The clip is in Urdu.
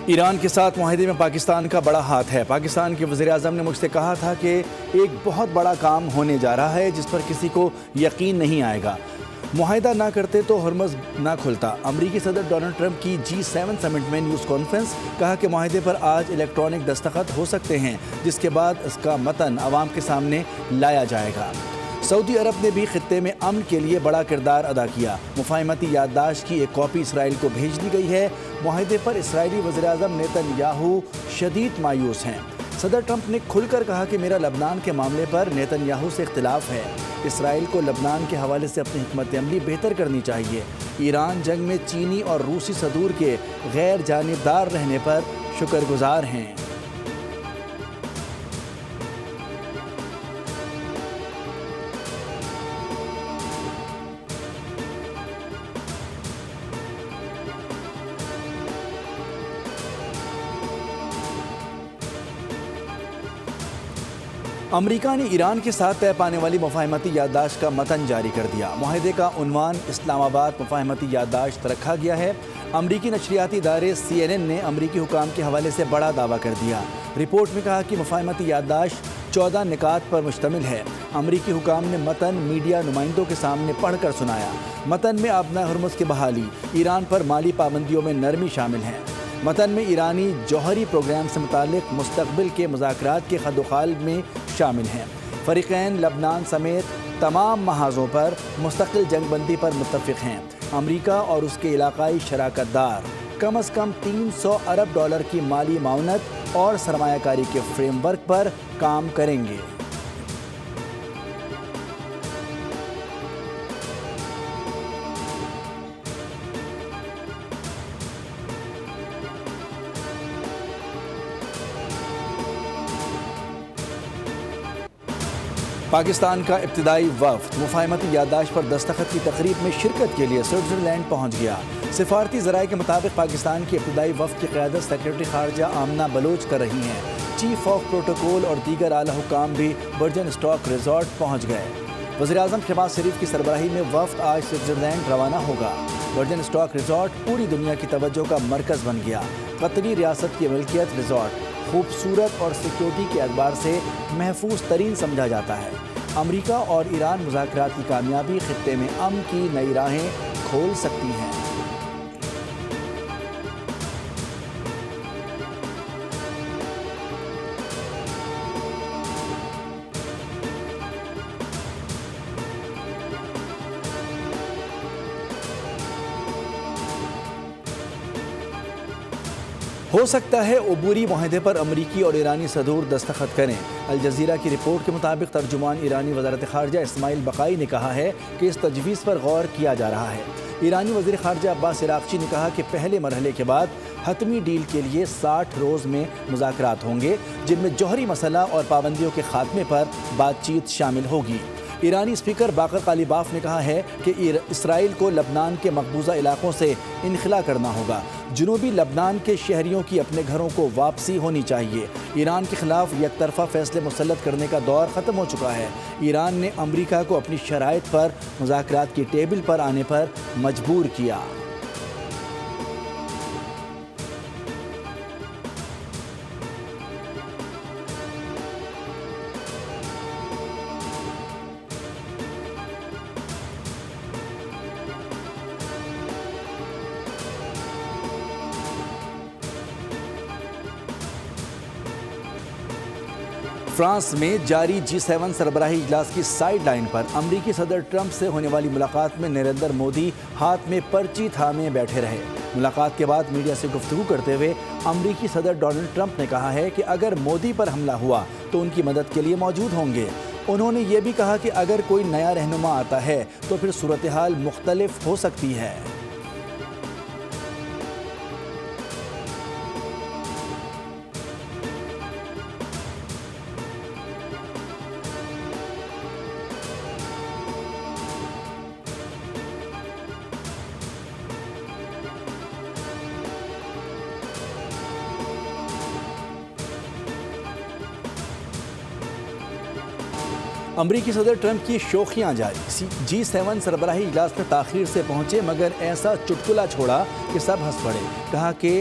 ایران کے ساتھ معاہدے میں پاکستان کا بڑا ہاتھ ہے۔ پاکستان کے وزیر اعظم نے مجھ سے کہا تھا کہ ایک بہت بڑا کام ہونے جا رہا ہے جس پر کسی کو یقین نہیں آئے گا۔ معاہدہ نہ کرتے تو ہرمز نہ کھلتا۔ امریکی صدر ڈونلڈ ٹرمپ کی G7 سمٹ میں نیوز کانفرنس، کہا کہ معاہدے پر آج الیکٹرانک دستخط ہو سکتے ہیں جس کے بعد اس کا متن عوام کے سامنے لایا جائے گا۔ سعودی عرب نے بھی خطے میں امن کے لیے بڑا کردار ادا کیا۔ مفاہمتی یادداشت کی ایک کاپی اسرائیل کو بھیج دی گئی ہے۔ معاہدے پر اسرائیلی وزیر اعظم نیتن یاہو شدید مایوس ہیں۔ صدر ٹرمپ نے کھل کر کہا کہ میرا لبنان کے معاملے پر نیتن یاہو سے اختلاف ہے۔ اسرائیل کو لبنان کے حوالے سے اپنی حکمت عملی بہتر کرنی چاہیے۔ ایران جنگ میں چینی اور روسی صدور کے غیر جانبدار رہنے پر شکر گزار ہیں۔ امریکہ نے ایران کے ساتھ طے پانے والی مفاہمتی یادداشت کا متن جاری کر دیا۔ معاہدے کا عنوان اسلام آباد مفاہمتی یادداشت رکھا گیا ہے۔ امریکی نشریاتی ادارے CNN نے امریکی حکام کے حوالے سے بڑا دعویٰ کر دیا۔ رپورٹ میں کہا کہ مفاہمتی یادداشت 14 نکات پر مشتمل ہے۔ امریکی حکام نے متن میڈیا نمائندوں کے سامنے پڑھ کر سنایا۔ متن میں آبنائے ہرمز کی بحالی، ایران پر مالی پابندیوں میں نرمی شامل ہے۔ متن میں ایرانی جوہری پروگرام سے متعلق مستقبل کے مذاکرات کے خد و خال میں شامل ہیں۔ فریقین لبنان سمیت تمام محاذوں پر مستقل جنگ بندی پر متفق ہیں۔ امریکہ اور اس کے علاقائی شراکت دار کم از کم $300 ارب کی مالی معاونت اور سرمایہ کاری کے فریم ورک پر کام کریں گے۔ پاکستان کا ابتدائی وفد مفاہمتی یادداشت پر دستخط کی تقریب میں شرکت کے لیے سوئٹزرلینڈ پہنچ گیا۔ سفارتی ذرائع کے مطابق پاکستان کی ابتدائی وفد کی قیادت سیکرٹری خارجہ آمنہ بلوچ کر رہی ہیں۔ چیف آف پروٹوکول اور دیگر اعلیٰ حکام بھی ورجن اسٹاک ریزارٹ پہنچ گئے۔ وزیر اعظم شہباز شریف کی سربراہی میں وفد آج سوئٹزرلینڈ روانہ ہوگا۔ ورجن اسٹاک ریزارٹ پوری دنیا کی توجہ کا مرکز بن گیا۔ قطری ریاست کی ملکیت ریزارٹ خوبصورت اور سیکیورٹی کے اعتبار سے محفوظ ترین سمجھا جاتا ہے۔ امریکہ اور ایران مذاکرات کی کامیابی خطے میں امن کی نئی راہیں کھول سکتی ہیں۔ ہو سکتا ہے عبوری معاہدے پر امریکی اور ایرانی صدور دستخط کریں۔ الجزیرہ کی رپورٹ کے مطابق ترجمان ایرانی وزارت خارجہ اسماعیل بقائی نے کہا ہے کہ اس تجویز پر غور کیا جا رہا ہے۔ ایرانی وزیر خارجہ عباس عراقچی نے کہا کہ پہلے مرحلے کے بعد حتمی ڈیل کے لیے 60 روز میں مذاکرات ہوں گے، جن میں جوہری مسئلہ اور پابندیوں کے خاتمے پر بات چیت شامل ہوگی۔ ایرانی اسپیکر باقر غالیباف نے کہا ہے کہ اسرائیل کو لبنان کے مقبوضہ علاقوں سے انخلا کرنا ہوگا۔ جنوبی لبنان کے شہریوں کی اپنے گھروں کو واپسی ہونی چاہیے۔ ایران کے خلاف یک طرفہ فیصلے مسلط کرنے کا دور ختم ہو چکا ہے۔ ایران نے امریکہ کو اپنی شرائط پر مذاکرات کی ٹیبل پر آنے پر مجبور کیا۔ فرانس میں جاری G7 سربراہی اجلاس کی سائیڈ لائن پر امریکی صدر ٹرمپ سے ہونے والی ملاقات میں نریندر مودی ہاتھ میں پرچی تھامے بیٹھے رہے۔ ملاقات کے بعد میڈیا سے گفتگو کرتے ہوئے امریکی صدر ڈونلڈ ٹرمپ نے کہا ہے کہ اگر مودی پر حملہ ہوا تو ان کی مدد کے لیے موجود ہوں گے۔ انہوں نے یہ بھی کہا کہ اگر کوئی نیا رہنما آتا ہے تو پھر صورتحال مختلف ہو سکتی ہے۔ امریکی صدر ٹرمپ کی شوخیاں جاری۔ G7 سربراہی اجلاس میں تاخیر سے پہنچے مگر ایسا چٹکلا چھوڑا کہ سب ہنس پڑے۔ کہا کہ